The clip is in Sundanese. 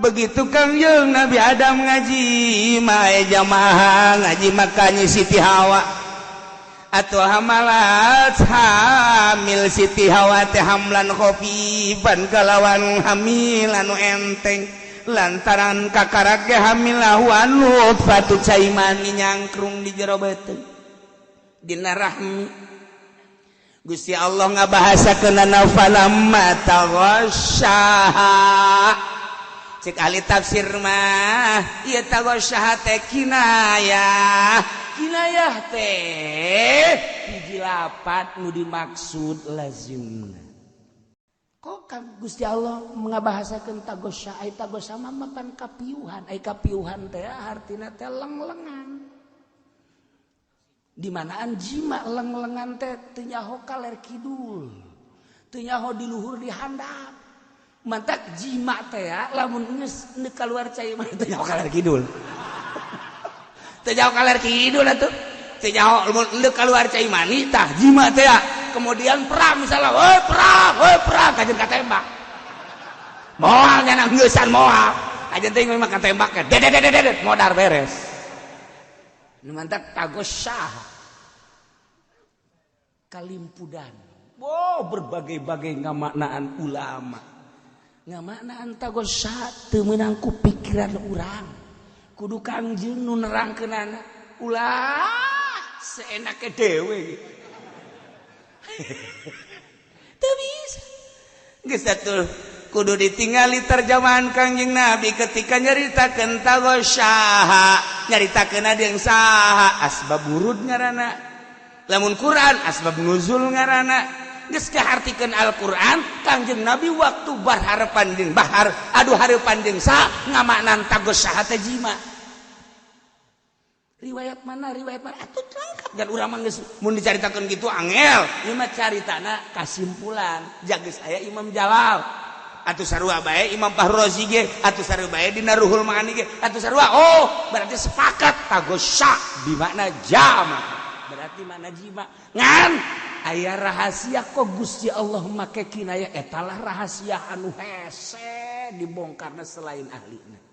begitu Kang jeung Nabi Adam ngaji mae jamaah ngaji makanya Siti Hawa atau hamalat hamil Siti Hawa teh hamlan khafifan kalawan hamil anu enteng lantaran kakarak ge hamil lawan nutfatu cai mani nyangkrung di jero beuteung dina rahmi. Gusti Allah ngabahasakeunana falamma taghasyaha cek ahli tafsir mah ieu taghasyaha teh kinayah teh hiji lapat nu dimaksud lazimna. Kok Gusti Allah ngabahasakeun taghasyaha ai taghasyaha mah pan kapiuhan ai kapiuhan teh artina teh leng-lengan. Di manaan jima leng-lengan teh teu nyaho kaler kidul teu nyaho di luhur di handap mantak jima teh lamun geus neuk kaluar cai mah teu nyaho kaler kidul teu nyaho kaler kidul atuh teu nyaho lamun neuk kaluar cai mani tah jima teh kemudian perang misalnya woi perang kajen katembak moal nya geussan moal kajen teh mah katembak dedet modar beres. Nu mantak taghasyaha kalimpudan. Wow, berbagai-bagai ngamaknaan ulama. Ngamaknaan taghasyaha teu meunang ku pikiran urang. Kudu Kangjeng nu nerangkeunana. Ulah seenake dewe. Teu bisa. Geus atuh kudu ditingali terjemahan Kangjeng Nabi ketika nyaritakeun taghasyaha, nyaritakeun yang saha asbab wurud ngaranna. Lamun Quran asbab nuzul ngaranna. Geus kahartikeun Al-Qur'an Kangjeng Nabi waktu berharapan jeung bahar adu hareupan jeung saha ngamaknan taghasyaha teh jima. Riwayat mana atuh lengkap dan urang mah geus mun dicaritakeun kitu angel. Ieu mah caritana kasimpulan. Jageus aya Imam Jalal atuh sarua bae Imam Fahrozi ge atuh sarua bae dina Ruhul Maani ge atuh sarua berarti sepakat taghasyaha di makna jama berarti makna jima ngan aya rahasia kok Gusti Allah make kinayah etalah rahasia anu hese dibongkarna selain ahlina.